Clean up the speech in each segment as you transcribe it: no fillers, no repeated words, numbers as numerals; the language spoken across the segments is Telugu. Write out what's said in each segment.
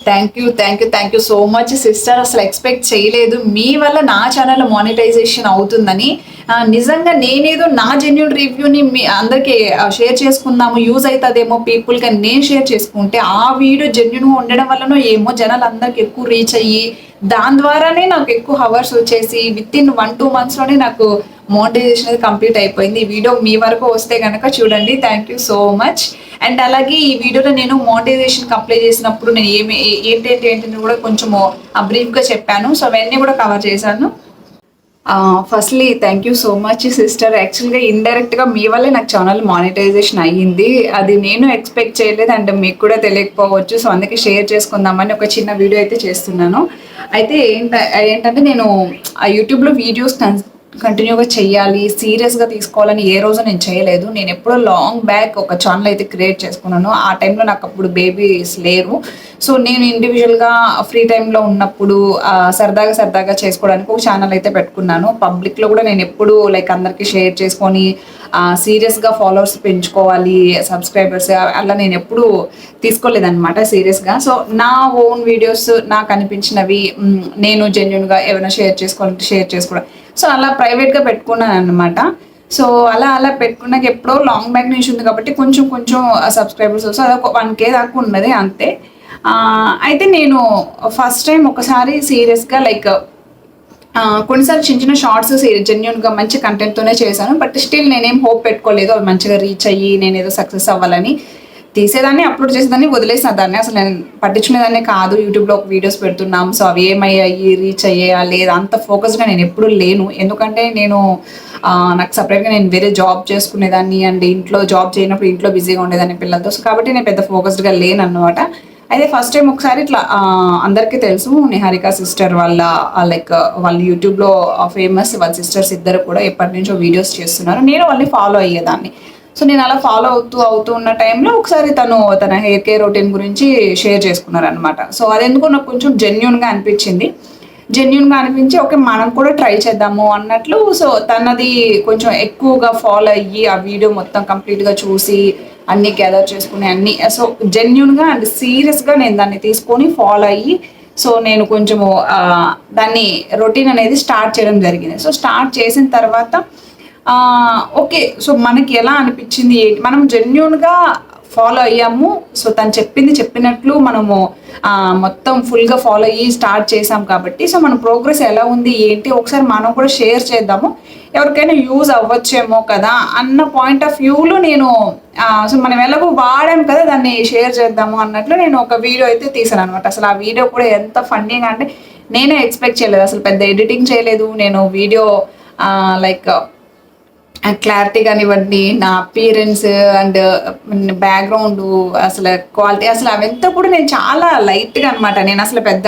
Thank you so much sister. అసలు ఎక్స్పెక్ట్ చేయలేదు మీ వల్ల నా ఛానల్ మానిటైజేషన్ అవుతుందని. నిజంగా నేనేదో నా జెన్యూన్ రివ్యూని మీ అందరికి షేర్ చేసుకుందాము, యూజ్ అవుతుందేమో పీపుల్కి అని నేను షేర్ చేసుకుంటే ఆ వీడియో జెన్యూన్గా ఉండడం వల్లనో ఏమో జనాలు అందరికి ఎక్కువ రీచ్ అయ్యి దాని ద్వారానే నాకు ఎక్కువ హవర్స్ వచ్చేసి విత్ ఇన్ 1-2 మంత్స్లోనే నాకు మోనిటైజేషన్ అనేది కంప్లీట్ అయిపోయింది. ఈ వీడియో మీ వరకు వస్తే కనుక చూడండి. Thank you so much. And అలాగే ఈ వీడియోలో నేను మోనిటైజేషన్ కంప్లీట్ చేసినప్పుడు నేను ఏంటని కూడా కొంచెము బ్రీఫ్గా చెప్పాను. సో అవన్నీ కూడా కవర్ చేశాను. Firstly thank you so much sister. యాక్చువల్గా ఇండైరెక్ట్గా మీ వల్లే నాకు ఛానల్ మానిటైజేషన్ అయ్యింది. అది నేను ఎక్స్పెక్ట్ చేయలేదు అండ్ మీకు కూడా తెలియకపోవచ్చు. సో అందుకే షేర్ చేసుకుందామని ఒక చిన్న వీడియో అయితే చేస్తున్నాను. అయితే ఏంటంటే నేను యూట్యూబ్లో వీడియోస్ కంటిన్యూగా చెయ్యాలి, సీరియస్గా తీసుకోవాలని ఏ రోజు నేను చేయలేదు. నేను ఎప్పుడో లాంగ్ బ్యాక్ ఒక ఛానల్ అయితే క్రియేట్ చేసుకున్నాను. ఆ టైంలో నాకు అప్పుడు బేబీస్ లేరు. సో నేను ఇండివిజువల్గా ఫ్రీ టైంలో ఉన్నప్పుడు సరదాగా చేసుకోవడానికి ఒక ఛానల్ అయితే పెట్టుకున్నాను. పబ్లిక్లో కూడా నేను ఎప్పుడు లైక్ అందరికీ షేర్ చేసుకొని సీరియస్గా ఫాలోవర్స్ పెంచుకోవాలి, సబ్స్క్రైబర్స్ అలా నేను ఎప్పుడు తీసుకోలేదన్నమాట సీరియస్గా. సో నా ఓన్ వీడియోస్ నాకు అనిపించినవి నేను జెన్యున్గా ఏమైనా షేర్ చేసుకోవడం సో అలా ప్రైవేట్గా పెట్టుకున్నాను అనమాట. సో అలా పెట్టుకున్నాక ఎప్పుడో లాంగ్ బ్యాక్ నుంచి ఉంది కాబట్టి కొంచెం సబ్స్క్రైబర్స్ వస్తే అదొక 1K దాకా ఉన్నది అంతే. అయితే నేను ఫస్ట్ టైం ఒకసారి సీరియస్గా లైక్ కొన్నిసార్లు చిన్న షార్ట్స్ జెన్యున్గా మంచి కంటెంట్తోనే చేశాను. బట్ స్టిల్ నేనేం హోప్ పెట్టుకోలేదు అవి మంచిగా రీచ్ అయ్యి నేను ఏదో సక్సెస్ అవ్వాలని. తీసేదాన్ని, అప్లోడ్ చేసేదాన్ని, వదిలేసిన దాన్ని. అసలు నేను పట్టించుకునేదాన్ని కాదు. యూట్యూబ్లో ఒక వీడియోస్ పెడుతున్నాం, సో అవి ఏమయ్యాయి, రీచ్ అయ్యాయా లేదా అంత ఫోకస్గా నేను ఎప్పుడూ లేను. ఎందుకంటే నేను నాకు సపరేట్గా నేను వేరే జాబ్ చేసుకునేదాన్ని అండ్ ఇంట్లో జాబ్ చేయనప్పుడు ఇంట్లో బిజీగా ఉండేదాన్ని పిల్లలతో. సో కాబట్టి నేను పెద్ద ఫోకస్డ్గా లేను అనమాట. అయితే ఫస్ట్ టైం ఒకసారి ఇట్లా అందరికీ తెలుసు నిహారిక సిస్టర్ లైక్ వాళ్ళు యూట్యూబ్లో ఫేమస్, వాళ్ళ సిస్టర్స్ ఇద్దరు కూడా ఎప్పటి నుంచో వీడియోస్ చేస్తున్నారు. నేను వాళ్ళని ఫాలో అయ్యేదాన్ని. సో నేను అలా ఫాలో అవుతూ ఉన్న టైంలో ఒకసారి తన హెయిర్ కేర్ రొటీన్ గురించి షేర్ చేసుకున్నారనమాట. సో అదెందుకు నాకు కొంచెం జెన్యున్గా అనిపించి ఓకే మనం కూడా ట్రై చేద్దాము అన్నట్లు. సో తనది కొంచెం ఎక్కువగా ఫాలో అయ్యి ఆ వీడియో మొత్తం కంప్లీట్గా చూసి అన్నీ గ్యాదర్ చేసుకుని అన్నీ సో జెన్యున్గా అండ్ సీరియస్గా నేను దాన్ని తీసుకొని ఫాలో అయ్యి సో నేను కొంచెము దాన్ని రొటీన్ అనేది స్టార్ట్ చేయడం జరిగింది. సో స్టార్ట్ చేసిన తర్వాత ఓకే సో మనకి ఎలా అనిపించింది, మనం జెన్యున్గా ఫాలో అయ్యాము. సో తను చెప్పినట్లు మనము మొత్తం ఫుల్గా ఫాలో అయ్యి స్టార్ట్ చేసాం కాబట్టి సో మన ప్రోగ్రెస్ ఎలా ఉంది ఏంటి ఒకసారి మనం కూడా షేర్ చేద్దాము, ఎవరికైనా యూజ్ అవ్వచ్చేమో కదా అన్న పాయింట్ ఆఫ్ వ్యూలో నేను సో మనం ఎలాగో వాడాం కదా దాన్ని షేర్ చేద్దాము అన్నట్లు నేను ఒక వీడియో అయితే తీసాను అనమాట. అసలు ఆ వీడియో కూడా ఎంత ఫన్నీగా అంటే నేనే ఎక్స్పెక్ట్ చేయలేదు. అసలు పెద్ద ఎడిటింగ్ చేయలేదు నేను. వీడియో లైక్ క్లారిటీ కానివ్వండి, నా అపీరెన్స్ అండ్ బ్యాక్గ్రౌండ్ అసలు క్వాలిటీ అసలు అవంతా కూడా నేను చాలా లైట్గా అనమాట. నేను అసలు పెద్ద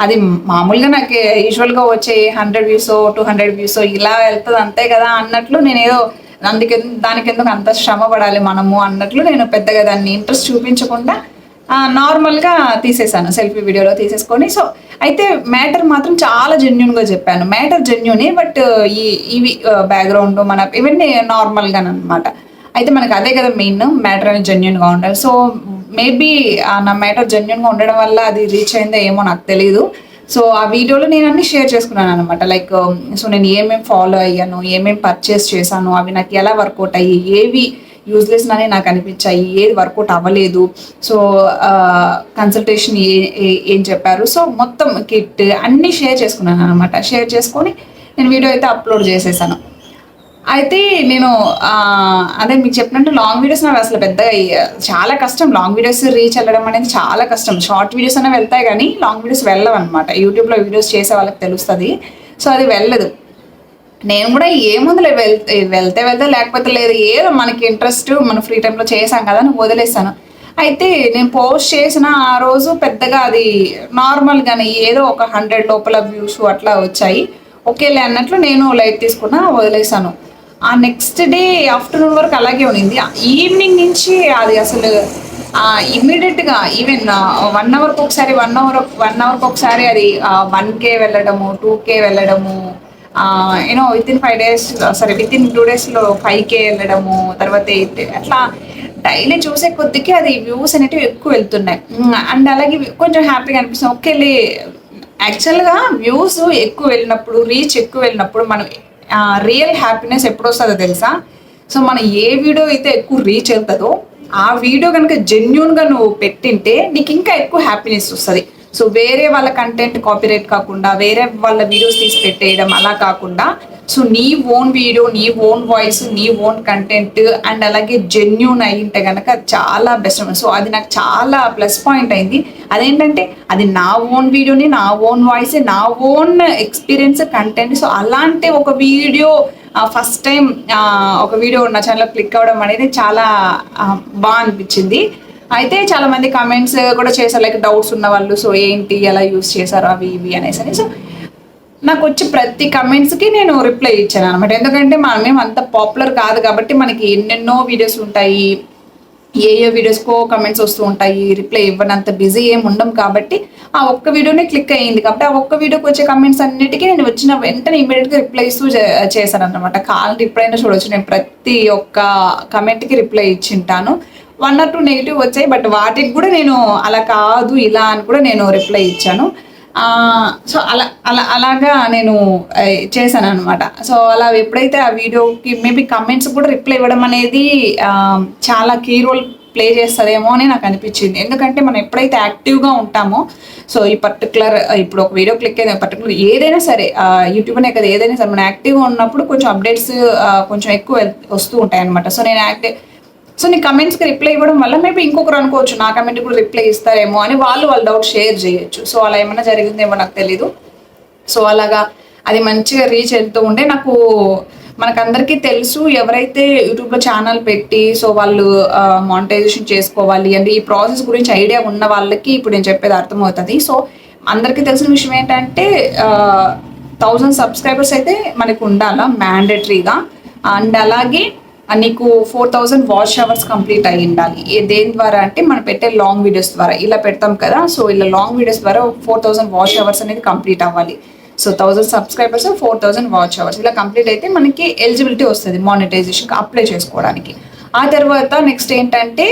అది మామూలుగా నాకు యూజువల్గా వచ్చే 100 వ్యూస్ 200 వ్యూస్ ఇలా వెళ్తుంది అంతే కదా అన్నట్లు నేను ఏదో దానికెందుకు అంత శ్రమ పడాలి మనము అన్నట్లు నేను పెద్దగా దాన్ని ఇంట్రెస్ట్ చూపించకుండా నార్మల్గా తీసేసాను, సెల్ఫీ వీడియోలో తీసేసుకొని. సో అయితే మ్యాటర్ మాత్రం చాలా జెన్యున్గా చెప్పాను. మ్యాటర్ జెన్యునే బట్ ఇవి బ్యాక్గ్రౌండ్ మన ఇవన్నీ నార్మల్గానమాట. అయితే మనకు అదే కదా మెయిన్, మ్యాటర్ అనేది జెన్యున్గా ఉండాలి. సో మేబీ నా మ్యాటర్ జెన్యున్గా ఉండడం వల్ల అది రీచ్ అయిందో ఏమో నాకు తెలియదు. సో ఆ వీడియోలో నేను అన్ని షేర్ చేసుకున్నాను అనమాట. లైక్ సో నేను ఏమేమి ఫాలో అయ్యాను, ఏమేమి పర్చేస్ చేశాను, అవి నాకు ఎలా వర్కౌట్ అయ్యి, ఏవి యూజ్లెస్ అని నాకు అనిపించాయి, ఏది వర్కౌట్ అవ్వలేదు, సో కన్సల్టేషన్ ఏం చెప్పారు, సో మొత్తం కిట్ అన్నీ షేర్ చేసుకున్నాను అనమాట. షేర్ చేసుకొని నేను వీడియో అయితే అప్లోడ్ చేసేసాను. అయితే నేను అదే మీకు చెప్పినట్టు లాంగ్ వీడియోస్ నాకు అసలు పెద్దగా చాలా కష్టం. లాంగ్ వీడియోస్ రీచ్ వెళ్ళడం అనేది చాలా కష్టం. షార్ట్ వీడియోస్ అనేవి వెళ్తాయి కానీ లాంగ్ వీడియోస్ వెళ్ళవు అనమాట. యూట్యూబ్లో వీడియోస్ చేసే వాళ్ళకి తెలుస్తుంది. సో అది వెళ్ళదు. నేను కూడా ఏముంది వెళ్తే లేకపోతే లేదు, ఏదో మనకి ఇంట్రెస్ట్ మన ఫ్రీ టైంలో చేసాం కదా అని వదిలేసాను. అయితే నేను పోస్ట్ చేసిన ఆ రోజు పెద్దగా అది నార్మల్గానే ఏదో ఒక 100 లోపల వ్యూస్ అట్లా వచ్చాయి. ఓకేలే అన్నట్లు నేను లైట్ తీసుకున్నా, వదిలేసాను. ఆ నెక్స్ట్ డే ఆఫ్టర్నూన్ వరకు అలాగే ఉన్నింది. ఈవినింగ్ నుంచి అది అసలు ఇమ్మీడియట్గా ఈవెన్ 1 అవర్కి ఒకసారి 1 అవర్కి ఒకసారి అది 1K వెళ్ళడము, 2K వెళ్ళడము, విత్ ఇన్ 2 డేస్లో 5K వెళ్ళడము, తర్వాత 8 అట్లా డైలీ చూసే కొద్దికి అది వ్యూస్ అనేటివి ఎక్కువ వెళ్తున్నాయి. అండ్ అలాగే కొంచెం హ్యాపీగా అనిపిస్తుంది. ఓకేలే, యాక్చువల్‌గా వ్యూస్ ఎక్కువ వెళ్ళినప్పుడు, రీచ్ ఎక్కువ వెళ్ళినప్పుడు మనం రియల్ హ్యాపీనెస్ ఎప్పుడొస్తదో తెలుసా? సో, మనం ఏ వీడియో అయితే ఎక్కువ రీచ్ వెళ్తదో, ఆ వీడియో గనుక జెన్యూన్‌గా నువ్వు పెట్టింటే నీకింకా ఎక్కువ హ్యాపీనెస్ వస్తది. సో, వేరే వాళ్ళ కంటెంట్ కాపీరైట్ కాకుండా, వేరే వాళ్ళ వీడియోస్ తీసి పెట్టేయడం అలా కాకుండా, సో, నీ ఓన్ వీడియో, నీ ఓన్ వాయిస్, నీ ఓన్ కంటెంట్ అండ్ అలాగే జెన్యూన్ అయ్యుంటే గనక చాలా బెస్ట్. సో, అది నాకు చాలా ప్లస్ పాయింట్ అయింది. అదేంటంటే అది నా ఓన్ వీడియోని, నా ఓన్ వాయిస్, నా ఓన్ ఎక్స్‌పీరియన్స్, కంటెంట్. సో, అలాంటి ఒక వీడియో ఫస్ట్ టైం ఒక వీడియో నా ఛానల్‌లో క్లిక్ అవ్వడం అనేది చాలా అనిపిచ్చింది. అయితే చాలామంది కామెంట్స్ కూడా చేశారు. లైక్ డౌట్స్ ఉన్నవాళ్ళు. సో, ఏంటి ఎలా యూజ్ చేశారు అవి ఇవి అనేసని. సో, నాకొచ్చే ప్రతి కమెంట్స్‌కి నేను రిప్లై ఇచ్చాననమాట. ఎందుకంటే మనమేం అంత పాపులర్ కాదు కాబట్టి మనకి ఎన్నెన్నో వీడియోస్ ఉంటాయి. ఏ వీడియోస్‌కో కమెంట్స్ వస్తూ ఉంటాయి. రిప్లై ఇవ్వనంత బిజీ ఏమి ఉండం కాబట్టి ఆ ఒక్క వీడియోనే క్లిక్ అయ్యింది కాబట్టి, ఆ ఒక్క వీడియోకి వచ్చే కమెంట్స్ అన్నిటికీ నేను వచ్చిన వెంటనే ఇమ్మీడియేట్‌గా రిప్లై ఇస్తూ చేశాననమాట. కావాలంటే ఇప్పుడైనా చూడొచ్చు. నేను ప్రతి ఒక్క కమెంట్‌కి రిప్లై ఇచ్చింటాను. 1 ఆర్ 2 నెగెటివ్ వచ్చాయి. బట్ వాటికి కూడా నేను అలా కాదు, ఇలా అని కూడా నేను రిప్లై ఇచ్చాను. సో, అలాగా నేను చేశాననమాట. సో, అలా ఎప్పుడైతే ఆ వీడియోకి మేబీ కమెంట్స్ కూడా రిప్లై ఇవ్వడం అనేది చాలా కీ రోల్ ప్లే చేస్తదేమో అని నాకు అనిపించింది. ఎందుకంటే మనం ఎప్పుడైతే యాక్టివ్‌గా ఉంటామో, సో, ఈ పర్టిక్యులర్ ఇప్పుడు ఒక వీడియో క్లిక్ అయిన పర్టిక్యులర్ ఏదైనా సరే యూట్యూబ్ అనే కదా, ఏదైనా సరే మనం యాక్టివ్‌గా ఉన్నప్పుడు కొంచెం అప్డేట్స్ కొంచెం ఎక్కువ వస్తూ ఉంటాయన్నమాట. సో, నేను సో, నీ కమెంట్స్‌కి రిప్లై ఇవ్వడం వల్ల మేబీ ఇంకొకరు అనుకోవచ్చు నా కమెంట్ కూడా రిప్లై ఇస్తారేమో అని వాళ్ళ డౌట్ షేర్ చేయొచ్చు. సో, అలా ఏమైనా జరిగిందేమో నాకు తెలీదు. సో, అలాగా అది మంచిగా రీచ్ వెళ్తూ ఉండే నాకు మనకందరికీ తెలుసు ఎవరైతే యూట్యూబ్‌లో ఛానల్ పెట్టి సో, వాళ్ళు మానిటైజేషన్ చేసుకోవాలి అంటే ఈ ప్రాసెస్ గురించి ఐడియా ఉన్న వాళ్ళకి ఇప్పుడు నేను చెప్పేది అర్థమవుతది. సో, అందరికీ తెలిసిన విషయం ఏంటంటే 1000 సబ్స్క్రైబర్స్ అయితే మనకు ఉండాలా మ్యాండేటరీగా. అండ్ అలాగే నీకు 4000 వాచ్ అవర్స్ కంప్లీట్ అయ్యి ఉండాలి. దేని ద్వారా అంటే మనం పెట్టే లాంగ్ వీడియోస్ ద్వారా. ఇలా పెడతాం కదా, సో, ఇలా లాంగ్ వీడియోస్ ద్వారా 4000 వాచ్ అవర్స్ అనేది కంప్లీట్ అవ్వాలి. సో, 1000 సబ్స్క్రైబర్స్ 4000 వాచ్ అవర్స్ ఇలా కంప్లీట్ అయితే మనకి ఎలిజిబిలిటీ వస్తుంది మానిటైజేషన్‌కి అప్లై చేసుకోవడానికి. ఆ తర్వాత నెక్స్ట్ ఏంటంటే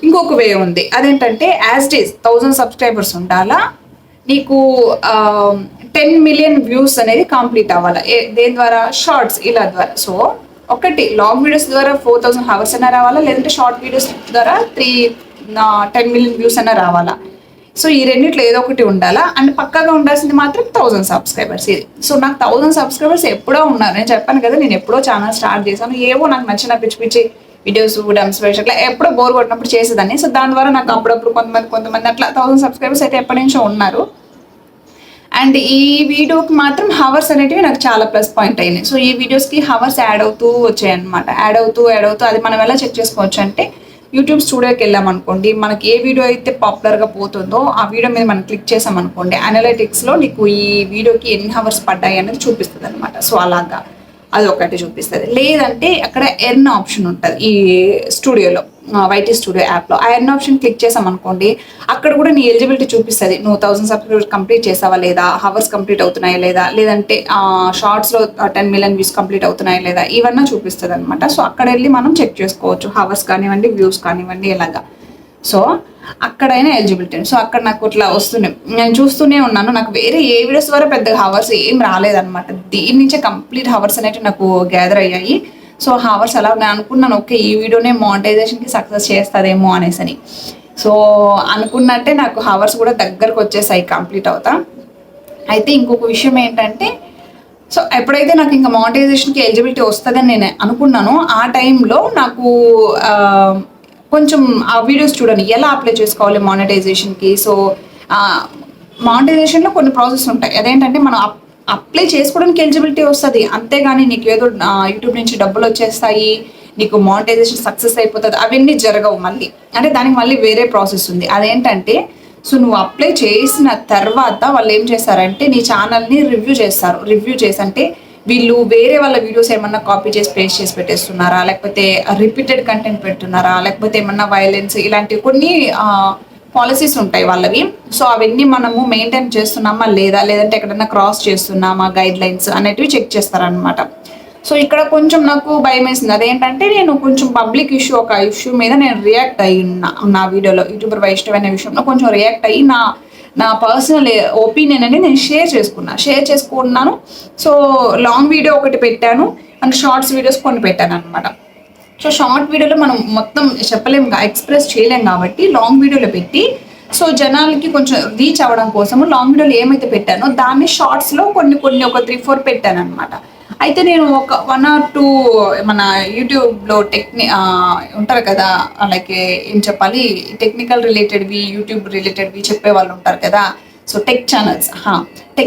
ఇంకొక వే ఉంది. అదేంటంటే యాజ్ ఇట్ ఈజ్ 1000 సబ్స్క్రైబర్స్ ఉండాలా, నీకు 10 మిలియన్ వ్యూస్ అనేది కంప్లీట్ అవ్వాలి. దేని ద్వారా? షార్ట్స్ ఇలా ద్వారా. సో, ఒకటి లాంగ్ వీడియోస్ ద్వారా 4000 హవర్స్ అయినా రావాలా, లేదంటే షార్ట్ వీడియోస్ ద్వారా 10 మిలియన్ వ్యూస్ అయినా రావాలా. సో, ఈ రెండిట్లో ఏదో ఒకటి ఉండాలా. అండ్ పక్కాగా ఉండాల్సింది మాత్రం 1000 సబ్స్క్రైబర్స్ ఇది. సో, నాకు 1000 సబ్స్క్రైబర్స్ ఎప్పుడో ఉన్నారు. నేను చెప్పాను కదా, నేను ఎప్పుడో ఛానల్ స్టార్ట్ చేశాను. ఏవో నాకు నచ్చిన పిచ్చి పిచ్చి వీడియోస్ డమ్స్ వేసి అట్లా ఎప్పుడో బోర్ కొట్టినప్పుడు చేసేదాన్ని. సో, దాని ద్వారా నాకు అప్పుడప్పుడు కొంతమంది అట్లా 1000 సబ్స్క్రైబర్స్ అయితే ఎప్పటి నుంచో ఉన్నారు. అండ్ ఈ వీడియోకి మాత్రం హవర్స్ అనేటివి నాకు చాలా ప్లస్ పాయింట్ అయినాయి. సో, ఈ వీడియోస్కి హవర్స్ యాడ్ అవుతూ వచ్చాయన్నమాట. యాడ్ అవుతూ అది మనం ఎలా చెక్ చేసుకోవచ్చు అంటే యూట్యూబ్ స్టూడియోకి వెళ్ళామనుకోండి, మనకి ఏ వీడియో అయితే పాపులర్గా పోతుందో ఆ వీడియో మీద మనం క్లిక్ చేసామనుకోండి, అనలిటిక్స్లో నీకు ఈ వీడియోకి ఎన్ని హవర్స్ పడ్డాయి అనేది చూపిస్తుంది అనమాట. సో, అలాగా అది ఒకటి చూపిస్తుంది. లేదంటే అక్కడ ఎర్న్ ఆప్షన్ ఉంటుంది ఈ స్టూడియోలో, వైటీ స్టూడియో యాప్లో. ఆ ఎర్న్ ఆప్షన్ క్లిక్ చేసామనుకోండి, అక్కడ కూడా నీ ఎలిజిబిలిటీ చూపిస్తుంది. నువ్వు 1000 సబ్స్క్రైబర్స్ కంప్లీట్ చేసావా లేదా, హవర్స్ కంప్లీట్ అవుతున్నాయా లేదా, లేదంటే షార్ట్స్లో 10 మిలియన్ వ్యూస్ కంప్లీట్ అవుతున్నాయా లేదా, ఇవన్నీ చూపిస్తుంది అనమాట. సో, అక్కడ వెళ్ళి మనం చెక్ చేసుకోవచ్చు హవర్స్ కానివ్వండి, వ్యూస్ కానివ్వండి ఇలాగా. సో, అక్కడైనా ఎలిజిబిలిటీ. సో, అక్కడ నాకు ఇట్లా వస్తున్నాయి, నేను చూస్తూనే ఉన్నాను. నాకు వేరే ఏ వీడియోస్ ద్వారా పెద్దగా హవర్స్ ఏం రాలేదన్నమాట. దీని నుంచే కంప్లీట్ హవర్స్ అనేవి నాకు గ్యాదర్ అయ్యాయి. సో, హవర్స్ అలా నేను అనుకున్నాను, ఓకే ఈ వీడియోనే మానిటైజేషన్కి సక్సెస్ చేస్తుందేమో అనేసని. సో, అనుకున్నట్టే నాకు హవర్స్ కూడా దగ్గరకు వచ్చేసాయి కంప్లీట్ అవుతా. అయితే ఇంకొక విషయం ఏంటంటే, సో, ఎప్పుడైతే నాకు ఇంకా మానిటైజేషన్కి ఎలిజిబిలిటీ వస్తుందని నేను అనుకున్నానో ఆ టైంలో నాకు కొంచెం ఆ వీడియోస్ చూడండి ఎలా అప్లై చేసుకోవాలి మానిటైజేషన్కి. సో, మానిటైజేషన్లో కొన్ని ప్రాసెస్ ఉంటాయి. అదేంటంటే మనం అప్లై చేసుకోవడానికి ఎలిజిబిలిటీ వస్తుంది, అంతేగాని నీకు ఏదో యూట్యూబ్ నుంచి డబ్బులు వచ్చేస్తాయి, నీకు మానిటైజేషన్ సక్సెస్ అయిపోతుంది, అవన్నీ జరగవు. మళ్ళీ అంటే దానికి మళ్ళీ వేరే ప్రాసెస్ ఉంది. అదేంటంటే, సో, నువ్వు అప్లై చేసిన తర్వాత వాళ్ళు ఏం చేస్తారంటే నీ ఛానల్ని రివ్యూ చేస్తారు. రివ్యూ చేసి అంటే వీళ్ళు వేరే వాళ్ళ వీడియోస్ ఏమన్నా కాపీ చేసి పేస్ట్ చేసి పెట్టేస్తున్నారా, లేకపోతే రిపీటెడ్ కంటెంట్ పెడుతున్నారా, లేకపోతే ఏమన్నా వైలెన్స్ ఇలాంటివి కొన్ని పాలసీస్ ఉంటాయి వాళ్ళవి. సో, అవన్నీ మనము మెయింటైన్ చేస్తున్నామా లేదా, లేదంటే ఎక్కడన్నా క్రాస్ చేస్తున్నామా గైడ్ లైన్స్ అనేటివి చెక్ చేస్తారనమాట. సో ఇక్కడ కొంచెం నాకు భయం వేసింది. అదేంటంటే నేను కొంచెం పబ్లిక్ ఇష్యూ, ఒక ఇష్యూ మీద నేను రియాక్ట్ అయ్యి నా వీడియోలో యూట్యూబర్ వైష్ణవి అనే విషయంలో కొంచెం రియాక్ట్ అయ్యి నా పర్సనల్ ఒపీనియన్ అనేది నేను షేర్ చేసుకున్నాను. సో లాంగ్ వీడియో ఒకటి పెట్టాను అండ్ షార్ట్స్ వీడియోస్ కొన్ని పెట్టాను అనమాట. సో షార్ట్ వీడియోలో మనం మొత్తం చెప్పలేము, ఎక్స్ప్రెస్ చేయలేం కాబట్టి లాంగ్ వీడియోలో పెట్టి సో జనాలకి కొంచెం రీచ్ అవ్వడం కోసము లాంగ్ వీడియోలో ఏమైతే పెట్టానో దాన్ని షార్ట్స్లో కొన్ని ఒక 3-4 పెట్టాను అనమాట. అయితే నేను ఒక 1 or 2 మన యూట్యూబ్లో ఉంటారు కదా, లైక్ ఏం చెప్పాలి, టెక్నికల్ రిలేటెడ్వి, యూట్యూబ్ రిలేటెడ్వి చెప్పే వాళ్ళు ఉంటారు కదా. సో టెక్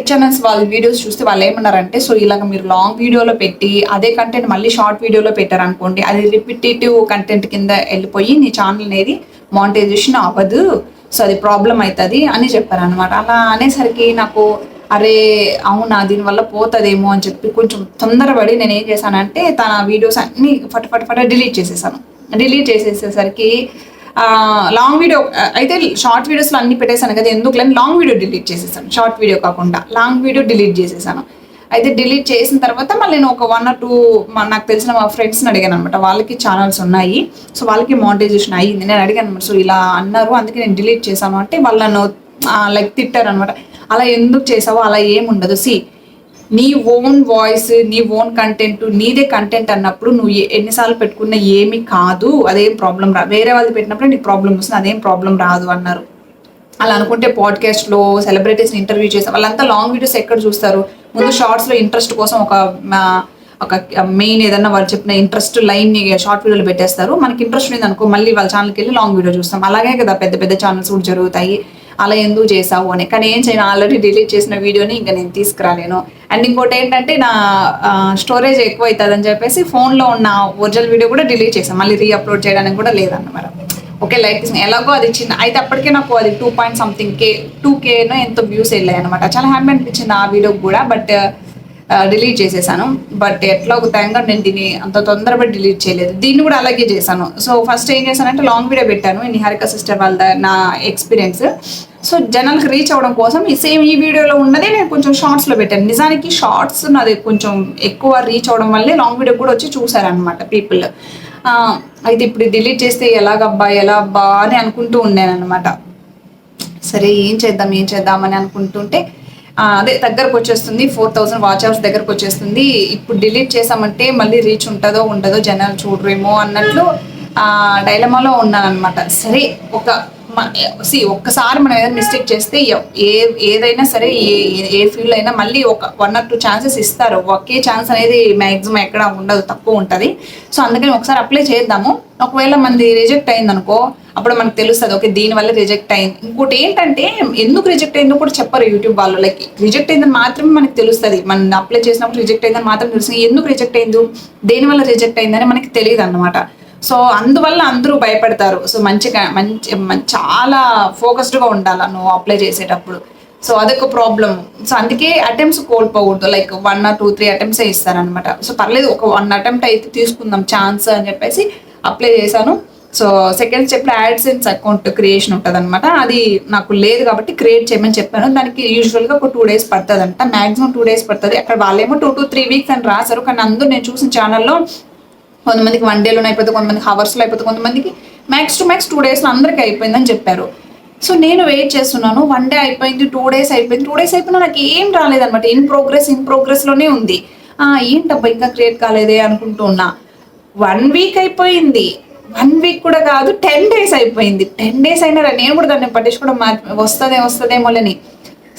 ఛానల్స్ వాళ్ళ వీడియోస్ చూస్తే వాళ్ళు ఏమన్నారంటే, సో ఇలాగ మీరు లాంగ్ వీడియోలో పెట్టి అదే కంటెంట్ మళ్ళీ షార్ట్ వీడియోలో పెట్టారనుకోండి, అది రిపిటేటివ్ కంటెంట్ కింద వెళ్ళిపోయి నీ ఛానల్ అనేది మానిటైజేషన్ అవ్వదు, సో అది ప్రాబ్లం అవుతుంది అని చెప్పారనమాట. అలా అనేసరికి నాకు అరే అవునా దీనివల్ల పోతుందేమో అని చెప్పి కొంచెం తొందరపడి నేను ఏం చేశానంటే తన వీడియోస్ అన్నీ ఫట డిలీట్ చేసేసేసరికి లాంగ్ వీడియో అయితే షార్ట్ వీడియోస్లో అన్ని పెట్టేశాను కదా, ఎందుకులని లాంగ్ వీడియో డిలీట్ చేసేసాను. షార్ట్ వీడియో కాకుండా లాంగ్ వీడియో డిలీట్ చేసేసాను. అయితే డిలీట్ చేసిన తర్వాత మళ్ళీ నేను ఒక 1 or 2 నాకు తెలిసిన మా ఫ్రెండ్స్ని అడిగాను అనమాట. వాళ్ళకి ఛానల్స్ ఉన్నాయి, సో వాళ్ళకి మానిటైజేషన్ అయ్యింది. నేను అడిగాను అనమాట, సో ఇలా అన్నారు అందుకే నేను డిలీట్ చేశాను అంటే వాళ్ళను లైక్ తిట్టారు అనమాట. అలా ఎందుకు చేసావో, అలా ఏముండదు. నీ ఓన్ వాయిస్, నీ ఓన్ కంటెంట్, నీదే కంటెంట్ అన్నప్పుడు నువ్వు ఎన్నిసార్లు పెట్టుకున్నా ఏమీ కాదు, అదేం ప్రాబ్లం వేరే వాళ్ళు పెట్టినప్పుడు నీకు ప్రాబ్లం వస్తుంది, అదేం ప్రాబ్లం రాదు అన్నారు. అలా అనుకుంటే పాడ్కాస్ట్లో సెలబ్రిటీస్ని ఇంటర్వ్యూ చేసే వాళ్ళంతా లాంగ్ వీడియోస్ ఎక్కడ చూస్తారు? ముందు షార్ట్స్లో ఇంట్రెస్ట్ కోసం ఒక మెయిన్ ఏదన్నా వాళ్ళు చెప్పిన ఇంట్రెస్ట్ లైన్ని షార్ట్ వీడియోలు పెట్టేస్తారు. మనకి ఇంట్రెస్ట్ ఉంది అనుకో మళ్ళీ వాళ్ళ ఛానల్కి వెళ్ళి లాంగ్ వీడియో చూస్తాం. అలాగే కదా పెద్ద ఛానల్స్ కూడా జరుగుతాయి. అలా ఎందుకు చేసావు అని. కానీ ఏం చేయను, ఆల్రెడీ డిలీట్ చేసిన వీడియోని ఇంకా నేను తీసుకురాలేను. అండ్ ఇంకోటి ఏంటంటే నా స్టోరేజ్ ఎక్కువ అవుతుంది అని చెప్పేసి ఫోన్లో ఉన్న ఒరిజినల్ వీడియో కూడా డిలీట్ చేసాను, మళ్ళీ రీఅప్లోడ్ చేయడానికి కూడా లేదన్నమాట. ఓకే లైక్ తీసుకుని ఎలాగో అది చిన్న అయితే అప్పటికే నాకు అది 2.something K ఎంతో వ్యూస్ వెళ్ళాయి అనమాట. చాలా హ్యాపీ అనిపించింది ఆ వీడియోకి కూడా. బట్ డిలీట్ చేసేసాను. బట్ ఎట్లా థ్యాంక్ నేను దీన్ని అంత తొందరపడి డిలీట్ చేయలేదు. దీన్ని కూడా అలాగే చేశాను. సో ఫస్ట్ ఏం చేశానంటే లాంగ్ వీడియో పెట్టాను, నిహారిక సిస్టర్ వాళ్ళ నా ఎక్స్పీరియన్స్. సో జనాలకు రీచ్ అవ్వడం కోసం ఈ వీడియోలో ఉన్నదే నేను కొంచెం షార్ట్స్లో పెట్టాను. నిజానికి షార్ట్స్ నాది కొంచెం ఎక్కువ రీచ్ అవ్వడం వల్లే లాంగ్ వీడియో కూడా వచ్చి చూసారనమాట పీపుల్. అయితే ఇప్పుడు డిలీట్ చేస్తే ఎలా అబ్బా అని అనుకుంటూ ఉన్నాను అనమాట. సరే ఏం చేద్దామని అనుకుంటుంటే అదే దగ్గరకు వచ్చేస్తుంది, 4000 వాచ్ అవర్స్ దగ్గరకు వచ్చేస్తుంది. ఇప్పుడు డిలీట్ చేసామంటే మళ్ళీ రీచ్ ఉండదో జనాలు చూడరేమో అన్నట్లు డైలమాలో ఉన్నాను అనమాట. సరే ఒక్కసారి మనం ఏదైనా మిస్టేక్ చేస్తే ఏదైనా సరే ఏ ఫీల్డ్ అయినా మళ్ళీ ఒక 1 or 2 ఛాన్సెస్ ఇస్తారు. ఒకే ఛాన్స్ అనేది మ్యాక్సిమం ఎక్కడ ఉండదు, తక్కువ ఉంటుంది. సో అందుకని ఒకసారి అప్లై చేద్దాము. ఒకవేళ మనది రిజెక్ట్ అయింది అనుకో అప్పుడు మనకు తెలుస్తుంది, ఓకే దీనివల్ల రిజెక్ట్ అయింది. ఇంకోటి ఏంటంటే ఎందుకు రిజెక్ట్ అయిందో కూడా చెప్పరు యూట్యూబ్ వాళ్ళు. లైక్ రిజెక్ట్ అయిందని మాత్రమే మనకు తెలుస్తుంది. మనం అప్లై చేసినప్పుడు రిజెక్ట్ అయిందని మాత్రం తెలుస్తుంది. ఎందుకు రిజెక్ట్ అయిందో దేనివల్ల రిజెక్ట్ అయిందని మనకి తెలియదు అన్నమాట. సో అందువల్ల అందరూ భయపడతారు. సో మంచి చాలా ఫోకస్డ్గా ఉండాలి నువ్వు అప్లై చేసేటప్పుడు. సో అదొక ప్రాబ్లం. సో అందుకే అటెంప్ట్స్ కోల్పోకూడదు. లైక్ 1 or 2-3 అటెంప్ట్సే ఇస్తారనమాట. సో పర్లేదు ఒక 1 attempt అయితే తీసుకుందాం ఛాన్స్ అని చెప్పేసి అప్లై చేశాను. సో సెకండ్ స్టెప్లో యాడ్సెన్స్ అకౌంట్ క్రియేషన్ ఉంటుంది అనమాట. అది నాకు లేదు కాబట్టి క్రియేట్ చేయమని చెప్పాను. దానికి యూజువల్గా ఒక 2 days పడుతుంది అంట, మ్యాక్సిమం 2 days పడుతుంది. అక్కడ వాళ్ళేమో 2 to 3 weeks అని రాశారు. కానీ అందరూ నేను చూసిన ఛానల్లో కొంతమందికి 1 dayలోనే అయిపోతుంది, కొంతమందికి హవర్స్లో అయిపోతుంది, కొంతమందికి మ్యాక్స్ టు మ్యాక్స్ 2 daysలో అందరికీ అయిపోయిందని చెప్పారు. సో నేను వెయిట్ చేస్తున్నాను. 1 day అయిపోయింది, 2 days అయిపోయింది. 2 days అయిపోయినా నాకు ఏం రాలేదనమాట. ఇన్ ప్రోగ్రెస్లోనే ఉంది. ఏంటబ్బా ఇంకా క్రియేట్ కాలేదే అనుకుంటూ ఉన్నా. 1 week అయిపోయింది. 1 week కూడా కాదు, 10 days అయిపోయింది. 10 days అయినా నేను కూడా దాన్ని పట్టించుకోవడం వస్తుందేమోలని.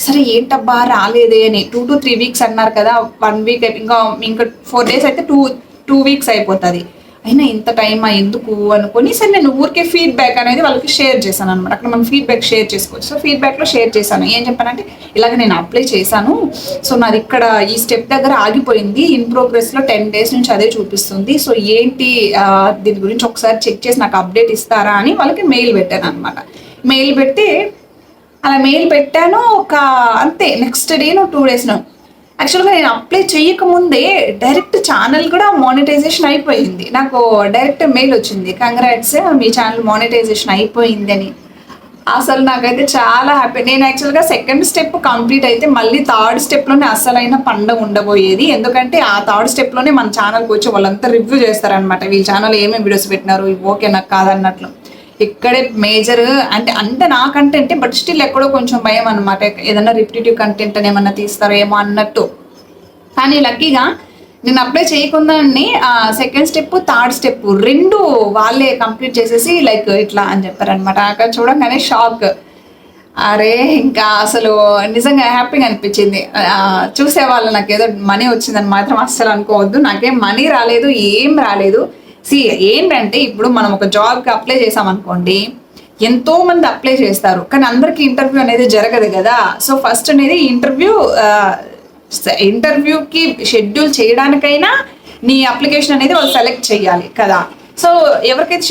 సరే ఏంటబ్బా రాలేదే అని 2 to 3 weeks అన్నారు కదా, 1 week ఇంకా 4 days అయితే 2 weeks అయిపోతుంది. అయినా ఇంత టైమా ఎందుకు అనుకొని సరే నేను ఊరికే ఫీడ్బ్యాక్ అనేది వాళ్ళకి షేర్ చేశాను అనమాట. అక్కడ మనం ఫీడ్బ్యాక్ షేర్ చేసుకోవచ్చు. సో ఫీడ్బ్యాక్లో షేర్ చేశాను. ఏం చెప్పానంటే ఇలాగ నేను అప్లై చేశాను, సో నాది ఇక్కడ ఈ స్టెప్ దగ్గర ఆగిపోయింది, ఇన్ ప్రోగ్రెస్లో 10 days నుంచి అదే చూపిస్తుంది. సో ఏంటి దీని గురించి ఒకసారి చెక్ చేసి నాకు అప్డేట్ ఇస్తారా అని వాళ్ళకి మెయిల్ పెట్టాను అనమాట. మెయిల్ పెట్టి అలా మెయిల్ పెట్టాను. అంతే నెక్స్ట్ డేనో 2 daysనో యాక్చువల్గా నేను అప్లై చేయకముందే డైరెక్ట్ ఛానల్ కూడా మానిటైజేషన్ అయిపోయింది. నాకు డైరెక్ట్ మెయిల్ వచ్చింది, కంగ్రాట్స్ మీ ఛానల్ మానిటైజేషన్ అయిపోయింది అని. అసలు నాకైతే చాలా హ్యాపీ. నేను యాక్చువల్‌గా సెకండ్ స్టెప్ కంప్లీట్ అయితే మళ్ళీ థర్డ్ స్టెప్‌లోనే అస్సలైన పండగ ఉండబోయేది. ఎందుకంటే ఆ థర్డ్ స్టెప్‌లోనే మన ఛానెల్‌కొచ్చి వాళ్ళంతా రివ్యూ చేస్తారనమాట. వీళ్ళ ఛానెల్ ఏమేమి వీడియోస్ పెట్టినారు, ఇవి ఓకే నాకు కాదన్నట్లు. ఇక్కడే మేజర్ అంటే నా కంటెంటే బట్ స్టిల్ ఎక్కడో కొంచెం భయం అనమాట. ఏదైనా రిపిటీటివ్ కంటెంట్ అని ఏమన్నా తీస్తారో ఏమో అన్నట్టు. కానీ లక్కీగా నేను అప్లై చేయకుండానే సెకండ్ స్టెప్, థర్డ్ స్టెప్ 2 వాళ్ళే కంప్లీట్ చేసేసి లైక్ ఇట్లా అని చెప్పారనమాట. అక్కడ చూడంగానే షాక్. అరే! ఇంకా అసలు నిజంగా హ్యాపీగా అనిపించింది. చూసేవాళ్ళు నాకేదో మనీ వచ్చిందని మాత్రం అస్సలు అనుకోవద్దు. నాకేం మనీ రాలేదు, ఏం రాలేదు. ఏంటంటే ఇప్పుడు మనం ఒక జాబ్‌కి అప్లై చేసామనుకోండి, ఎంతో మంది అప్లై చేస్తారు. కానీ అందరికీ ఇంటర్వ్యూ అనేది జరగదు గదా! సో ఫస్ట్ అనేది ఇంటర్వ్యూకి షెడ్యూల్ చేయడానికైనా నీ అప్లికేషన్ అనేది వాళ్ళు సెలెక్ట్ చేయాలి కదా. సో ఎవరికైతే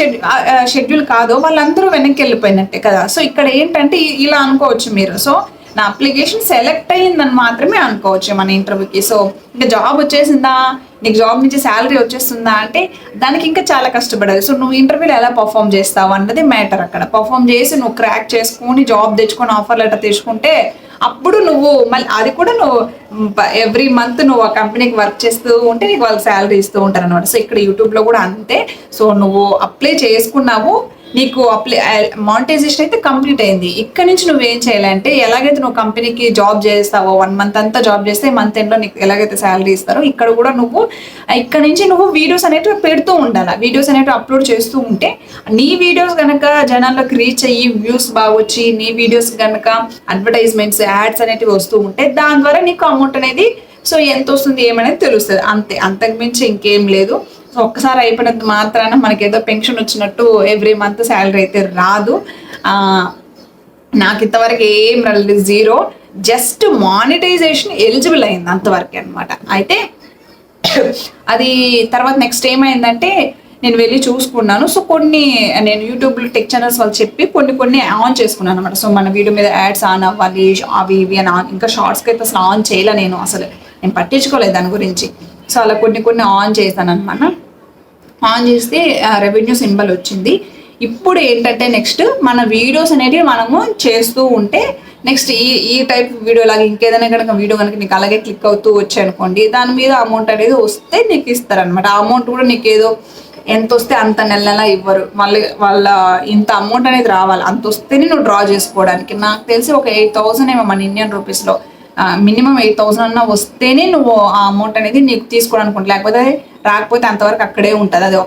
షెడ్యూల్ కాదో వాళ్ళందరూ వెనక్కి వెళ్ళిపోయినట్టే కదా. సో ఇక్కడ ఏంటంటే ఇలా అనుకోవచ్చు మీరు. సో నా అప్లికేషన్ సెలెక్ట్ అయ్యిందని మాత్రమే అనుకోవచ్చు మన ఇంటర్వ్యూకి. సో ఇంకా జాబ్ వచ్చేసిందా, నీకు జాబ్ నుంచి శాలరీ వచ్చేస్తుందా అంటే దానికి ఇంకా చాలా కష్టపడాలి. సో నువ్వు ఇంటర్వ్యూలో ఎలా పర్ఫామ్ చేస్తావు అన్నది మ్యాటర్. అక్కడ పర్ఫామ్ చేసి నువ్వు క్రాక్ చేసుకొని జాబ్ తెచ్చుకొని ఆఫర్ లెటర్ తెచ్చుకుంటే అప్పుడు నువ్వు మళ్ళీ అది కూడా నువ్వు ఎవ్రీ మంత్ నువ్వు ఆ కంపెనీకి వర్క్ చేస్తూ ఉంటే నీకు వాళ్ళకి శాలరీ ఇస్తూ ఉంటారు అనమాట. సో ఇక్కడ యూట్యూబ్లో కూడా అంతే. సో నువ్వు అప్లై చేసుకున్నావు, నీకు మానిటైజేషన్ అయితే కంప్లీట్ అయింది. ఇక్కడ నుంచి నువ్వేం చేయాలంటే ఎలాగైతే నువ్వు కంపెనీకి జాబ్ చేస్తావో 1 మంత్ అంతా జాబ్ చేస్తే మంత్ ఎండ్లో నీకు ఎలాగైతే శాలరీ ఇస్తారో ఇక్కడ కూడా నువ్వు ఇక్కడ నుంచి నువ్వు వీడియోస్ అనేవి పెడుతూ ఉండాలి. వీడియోస్ అనేవి అప్లోడ్ చేస్తూ ఉంటే నీ వీడియోస్ కనుక జనాల్లోకి రీచ్ అయ్యి వ్యూస్ బాగా వచ్చి నీ వీడియోస్ కనుక అడ్వర్టైజ్మెంట్స్ యాడ్స్ అనేవి వస్తూ ఉంటే దాని ద్వారా నీకు అమౌంట్ అనేది సో ఎంత వస్తుంది ఏమనేది తెలుస్తుంది. అంతే, అంతకుమించి ఇంకేం లేదు. సో ఒక్కసారి అయిపోయినంత మాత్రాన మనకి ఏదో పెన్షన్ వచ్చినట్టు ఎవ్రీ మంత్ శాలరీ అయితే రాదు. నాకు ఇంతవరకు ఏం రాలేదు, 0. జస్ట్ మానిటైజేషన్ ఎలిజిబుల్ అయింది అంతవరకే అనమాట. అయితే అది తర్వాత నెక్స్ట్ ఏమైందంటే నేను వెళ్ళి చూసుకున్నాను. సో నేను యూట్యూబ్లో టెక్ ఛానల్స్ వాళ్ళు చెప్పి కొన్ని ఆన్ చేసుకున్నాను అనమాట. సో మన వీడియో మీద యాడ్స్ ఆన్ అవ్వాలి, అవి ఇవి అని ఇంకా షార్ట్స్కి అయితే అసలు ఆన్ చేయలే. నేను పట్టించుకోలేదు దాని గురించి. సో అలా కొన్ని ఆన్ చేశాను అనమాట. ఆన్ చేస్తే రెవెన్యూ సింబల్ వచ్చింది. ఇప్పుడు ఏంటంటే నెక్స్ట్ మన వీడియోస్ అనేవి మనము చేస్తూ ఉంటే నెక్స్ట్ ఈ టైప్ వీడియో లాగా ఇంకేదైనా కనుక వీడియో కనుక నీకు అలాగే క్లిక్ అవుతూ వచ్చాయి అనుకోండి, దాని మీద అమౌంట్ అనేది వస్తే నీకు ఇస్తారనమాట. ఆ అమౌంట్ కూడా నీకు ఏదో ఎంత వస్తే అంత నెల ఇవ్వరు. మళ్ళీ వాళ్ళ ఇంత అమౌంట్ అనేది రావాలి, అంత వస్తేనే నువ్వు డ్రా చేసుకోవడానికి. నాకు తెలిసి ఒక 8,000 ఏమో మన ఇండియన్ రూపీస్లో మినిమం 8,000 అన్నా వస్తేనే నువ్వు ఆ అమౌంట్ అనేది నీకు తీసుకోవడానికి ఉంటుంది. లేకపోతే రాకపోతే అంతవరకు అక్కడే ఉంటుంది. అది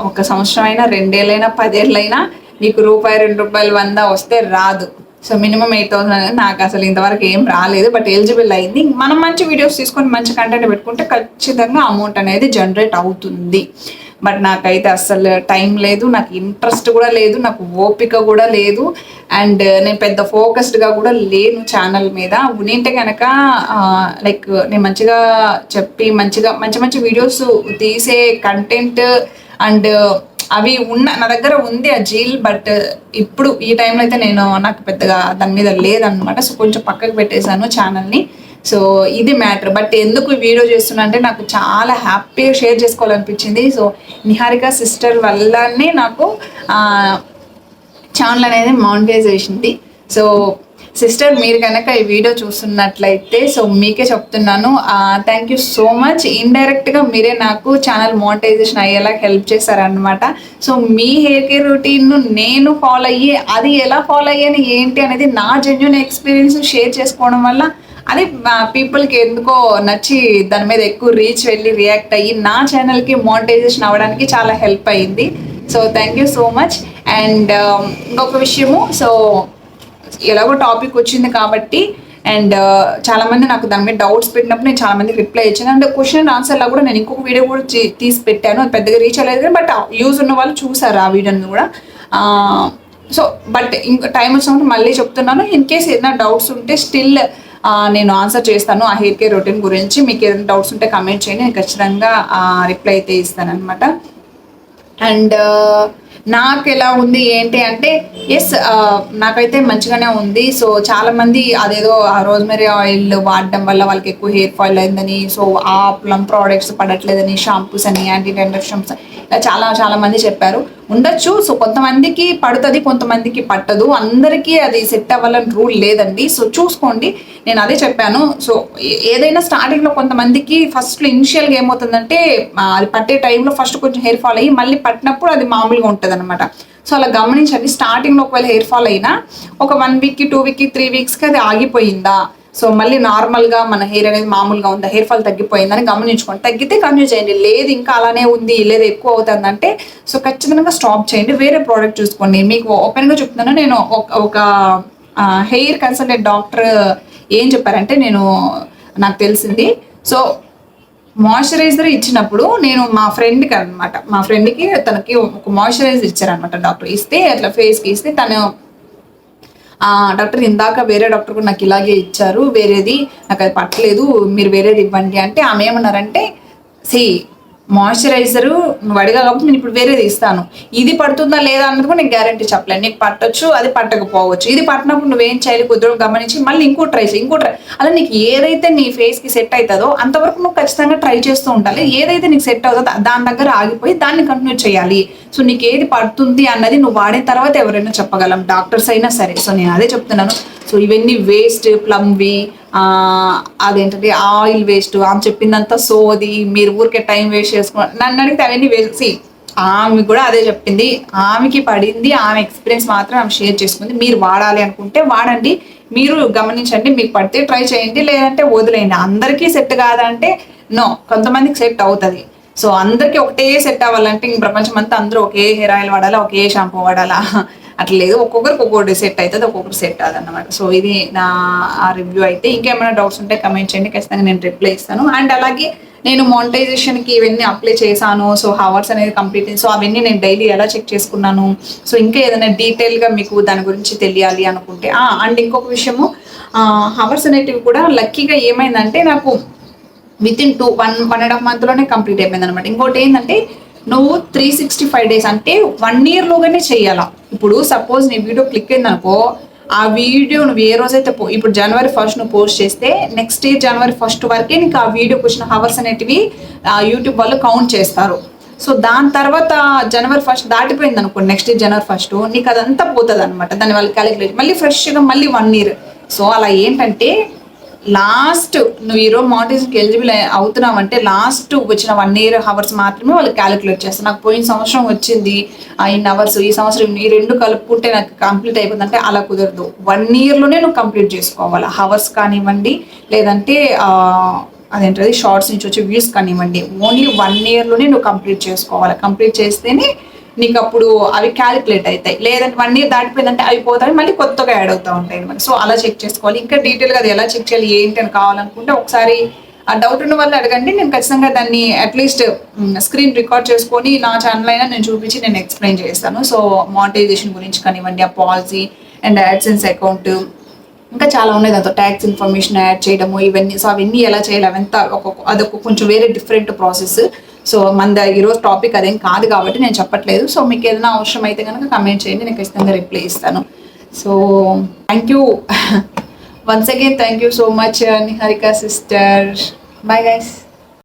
1 సంవత్సరం అయినా 2 ఏళ్ళైనా 10 ఏళ్ళైనా నీకు రూపాయి 2 రూపాయలు 100 వస్తే రాదు. సో మినిమం 8,000 అనేది నాకు అసలు ఇంతవరకు ఏం రాలేదు, బట్ ఎలిజిబుల్ అయింది. మనం మంచి వీడియోస్ తీసుకొని మంచి కంటెంట్ పెట్టుకుంటే ఖచ్చితంగా అమౌంట్ అనేది జనరేట్ అవుతుంది. బట్ నాకైతే అస్సలు టైం లేదు, నాకు ఇంట్రెస్ట్ కూడా లేదు, నాకు ఓపిక కూడా లేదు, అండ్ నేను పెద్ద ఫోకస్డ్గా కూడా లేను ఛానల్ మీద. ఉంటే కనుక లైక్ నేను మంచిగా చెప్పి మంచి వీడియోస్ తీసే కంటెంట్ అండ్ అవి నా దగ్గర ఉంది ఆ జీల్. బట్ ఇప్పుడు ఈ టైంలో అయితే నాకు పెద్దగా దాని మీద లేదనమాట. సో కొంచెం పక్కకు పెట్టేశాను ఛానల్ని. సో ఇది మ్యాటర్. బట్ ఎందుకు వీడియో చేస్తున్నా అంటే నాకు చాలా హ్యాపీగా షేర్ చేసుకోవాలనిపించింది. సో నిహారిక సిస్టర్ వల్లనే నాకు ఛానల్ అనేది మానిటైజ్ చేసింది. సో సిస్టర్ మీరు కనుక ఈ వీడియో చూస్తున్నట్లయితే సో మీకే చెప్తున్నాను, థ్యాంక్ యూ సో మచ్. ఇండైరెక్ట్గా మీరే నాకు ఛానల్ మానిటైజేషన్ అయ్యేలా హెల్ప్ చేశారనమాట. సో మీ హెయిర్ కేర్ రొటీన్ను నేను ఫాలో అయ్యి అది ఎలా ఫాలో అయ్యాను ఏంటి అనేది నా జెన్యూన్ ఎక్స్పీరియన్స్ షేర్ చేసుకోవడం వల్ల అది పీపుల్కి ఎందుకో నచ్చి దాని మీద ఎక్కువ రీచ్ వెళ్ళి రియాక్ట్ అయ్యి నా ఛానల్కి మానిటైజేషన్ అవ్వడానికి చాలా హెల్ప్ అయ్యింది. So thank you so much. And ఇంకొక విషయము, సో ఎలాగో టాపిక్ వచ్చింది కాబట్టి అండ్ చాలామంది నాకు దాని మీద డౌట్స్ పెట్టినప్పుడు నేను చాలామందికి రిప్లై ఇచ్చాను. అండ్ క్వశ్చన్ అండ్ ఆన్సర్లో కూడా నేను ఇంకొక వీడియో కూడా తీసి పెట్టాను. అది పెద్దగా రీచ్ అవ్వలేదు కానీ బట్ యూజ్ ఉన్న వాళ్ళు చూసారు ఆ వీడియోని కూడా. సో బట్ ఇంకా టైం వచ్చినప్పుడు మళ్ళీ చెప్తున్నాను, ఇన్ కేస్ ఏదైనా డౌట్స్ ఉంటే స్టిల్ నేను ఆన్సర్ చేస్తాను ఆ హెయిర్ కేర్ రొటీన్ గురించి. మీకు ఏదైనా డౌట్స్ ఉంటే కమెంట్ చేయండి, నేను ఖచ్చితంగా రిప్లై అయితే ఇస్తాను అనమాట. అండ్ నాకు ఎలా ఉంది ఏంటి అంటే ఎస్ నాకైతే మంచిగానే ఉంది. సో చాలామంది అదేదో రోజ్మెరీ ఆయిల్ వాడడం వల్ల వాళ్ళకి ఎక్కువ హెయిర్ ఫాల్ అయిందని, సో ఆ ప్లమ్ ప్రోడక్ట్స్ పడట్లేదని, షాంపూస్ అని, యాంటీ డాండ్రఫ్ షాంపూస్ ఇలా చాలా మంది చెప్పారు. ఉండొచ్చు. సో కొంతమందికి పడుతుంది, కొంతమందికి పట్టదు. అందరికీ అది సెట్ అవ్వాలని రూల్ లేదండి. సో చూసుకోండి, నేను అదే చెప్పాను. సో ఏదైనా స్టార్టింగ్లో కొంతమందికి ఫస్ట్లో ఇనిషియల్గా ఏమవుతుందంటే అది పట్టే టైంలో ఫస్ట్ కొంచెం హెయిర్ ఫాల్ అయ్యి మళ్ళీ పట్టినప్పుడు అది మామూలుగా ఉంటుంది అనమాట. సో అలా గమనించండి. స్టార్టింగ్లో ఒకవేళ హెయిర్ ఫాల్ అయినా ఒక 1 వీక్కి 2 వీక్కి 3 వీక్స్కి అది ఆగిపోయిందా, సో మళ్ళీ నార్మల్గా మన హెయిర్ అనేది మామూలుగా ఉందా, హెయిర్ ఫాల్ తగ్గిపోయిందని గమనించుకోండి. తగ్గితే కంటిన్యూ చేయండి. లేదు ఇంకా అలానే ఉంది, లేదా ఎక్కువ అవుతుందంటే సో ఖచ్చితంగా స్టాప్ చేయండి, వేరే ప్రోడక్ట్ చూసుకోండి. మీకు ఓపెన్గా చెప్తున్నాను, నేను ఒక హెయిర్ కన్సల్టెంట్ డాక్టర్ ఏం చెప్పారంటే, నాకు తెలిసింది. సో మాయిశ్చరైజర్ ఇచ్చినప్పుడు నేను మా ఫ్రెండ్కి తనకి ఒక మాయిశ్చరైజర్ ఇచ్చారనమాట డాక్టర్. ఇస్తే అట్లా ఫేస్కి ఇస్తే తను డాక్టర్ ఇందాక వేరే డాక్టర్ కూడా నాకు ఇలాగే ఇచ్చారు, వేరేది నాకు అది పట్టలేదు, మీరు వేరేది ఇవ్వండి అంటే ఆమె ఏమన్నారంటే, మాయిశ్చరైజర్ నువ్వు అడిగా కాబట్టి నేను ఇప్పుడు వేరేది ఇస్తాను, ఇది పడుతుందా లేదా అన్నది కూడా నేను గ్యారంటీ చెప్పలేను. నీకు పట్టొచ్చు, అది పట్టకపోవచ్చు. ఇది పట్టినప్పుడు నువ్వేం చేయాలి, కుదరడం గమనించి మళ్ళీ ఇంకో ట్రై అలా నీకు ఏదైతే నీ ఫేస్కి సెట్ అవుతుందో అంతవరకు నువ్వు ఖచ్చితంగా ట్రై చేస్తూ ఉండాలి. ఏదైతే నీకు సెట్ అవుతుందో దాని దగ్గర ఆగిపోయి దాన్ని కంటిన్యూ చేయాలి. సో నీకు ఏది పడుతుంది అన్నది నువ్వు వాడిన తర్వాత ఎవరైనా చెప్పగలం, డాక్టర్స్ అయినా సరే. సో నేను అదే చెప్తున్నాను. సో ఇవన్నీ వేస్ట్, ప్లమ్వి, అదేంటంటే ఆయిల్ వేస్ట్, ఆమె చెప్పిందంతా సోది, మీరు ఊరికే టైం వేస్ట్ చేసుకోండి. నన్ను అడిగితే అవన్నీ వేస్ట్. ఆమె కూడా అదే చెప్పింది, ఆమెకి పడింది, ఆమె ఎక్స్పీరియన్స్ మాత్రం ఆమె షేర్ చేసుకుంది. మీరు వాడాలి అనుకుంటే వాడండి, మీరు గమనించండి, మీకు పడితే ట్రై చేయండి, లేదంటే వదిలేయండి. అందరికీ సెట్ కాదంటే నో, కొంతమందికి సెట్ అవుతుంది. సో అందరికీ ఒకటే సెట్ అవ్వాలంటే ఇంక ప్రపంచం అంతా అందరూ ఒకే హెయిర్ ఆయిల్ వాడాలా, ఒకే షాంపూ వాడాలా, అట్లా లేదు. ఒక్కొక్కరికి ఒక్కొక్కటి సెట్ అవుతుంది, ఒక్కొక్కరు సెట్ అదన్నమాట. సో ఇది నా రివ్యూ అయితే. ఇంకేమైనా డౌట్స్ ఉంటే కమెంట్ చేయండి, ఖచ్చితంగా నేను రిప్లై ఇస్తాను. అండ్ అలాగే నేను మానిటైజేషన్కి ఇవన్నీ అప్లై చేశాను. సో హవర్స్ అనేది కంప్లీట్, సో అవన్నీ నేను డైలీ ఎలా చెక్ చేసుకున్నాను, సో ఇంకా ఏదైనా డీటెయిల్గా మీకు దాని గురించి తెలియాలి అనుకుంటే. అండ్ ఇంకొక విషయము, హవర్స్ అనేటివి కూడా లక్కీగా ఏమైందంటే నాకు వితిన్ 1.5 monthలోనే కంప్లీట్ అయిపోయింది అనమాట. ఇంకోటి ఏంటంటే నువ్వు 365 days అంటే 1 yearలోగానే చెయ్యాలా. ఇప్పుడు సపోజ్ నీ వీడియో క్లిక్ అయింది అనుకో, ఆ వీడియో నువ్వు ఏ రోజైతే ఇప్పుడు January 1st నువ్వు పోస్ట్ చేస్తే నెక్స్ట్ ఇయర్ January 1st వరకే నీకు ఆ వీడియోకి వచ్చిన హవర్స్ అనేటివి యూట్యూబ్ వాళ్ళు కౌంట్ చేస్తారు. సో దాని తర్వాత January 1st దాటిపోయింది అనుకో, నెక్స్ట్ ఇయర్ January 1st నీకు అదంతా పోతుంది అనమాట. దాని వాళ్ళు క్యాలిక్యులేట్ మళ్ళీ ఫ్రెష్గా మళ్ళీ 1 year. సో అలా ఏంటంటే లాస్ట్ నువ్వు ఈరోజు మానిటైజేషన్కి ఎలిజిబుల్ అవుతున్నావు అంటే లాస్ట్ వచ్చిన 1 year హవర్స్ మాత్రమే వాళ్ళు క్యాలిక్యులేట్ చేస్తారు. నాకు పోయిన సంవత్సరం వచ్చింది ఇన్ని అవర్స్, ఈ సంవత్సరం ఈ 2 కలుపుకుంటే నాకు కంప్లీట్ అయిపోతుందంటే అలా కుదరదు. 1 yearలోనే నువ్వు కంప్లీట్ చేసుకోవాలి. హవర్స్ కానివ్వండి, లేదంటే అదేంటది షార్ట్స్ నుంచి వచ్చే వ్యూస్ కానివ్వండి, ఓన్లీ 1 yearలోనే నువ్వు కంప్లీట్ చేసుకోవాలి. కంప్లీట్ చేస్తేనే నీకు అప్పుడు అవి క్యాలిక్యులేట్ అవుతాయి. లేదంటే 1 year దాటిపోయిందంటే అవి పోతాయి, మళ్ళీ కొత్తగా యాడ్ అవుతూ ఉంటాయి అనమాట. సో అలా చెక్ చేసుకోవాలి. ఇంకా డీటెయిల్గా అది ఎలా చెక్ చేయాలి ఏంటి అని కావాలనుకుంటే ఒకసారి ఆ డౌట్ ఉన్న వాళ్ళు అడగండి. నేను ఖచ్చితంగా దాన్ని అట్లీస్ట్ స్క్రీన్ రికార్డ్ చేసుకొని నా ఛానల్ అయినా నేను చూపించి నేను ఎక్స్ప్లెయిన్ చేస్తాను. సో మానిటైజేషన్ గురించి కానివ్వండి, ఆ పాలసీ అండ్ యాడ్సెన్స్ అకౌంట్, ఇంకా చాలా ఉన్నాయి. దాంతో ట్యాక్స్ ఇన్ఫర్మేషన్ యాడ్ చేయడము ఇవన్నీ. సో అవన్నీ ఎలా చేయాలి అవంతా అదొక కొంచెం వేరే డిఫరెంట్ ప్రాసెస్. సో మన ఈరోజు టాపిక్ అదేం కాదు కాబట్టి నేను చెప్పట్లేదు. సో మీకు ఏదైనా అవసరం అయితే కనుక కమెంట్ చేయండి, నేను ఖచ్చితంగా రిప్లై ఇస్తాను. So thank you once again, thank you so much Niharika sister. Bye guys.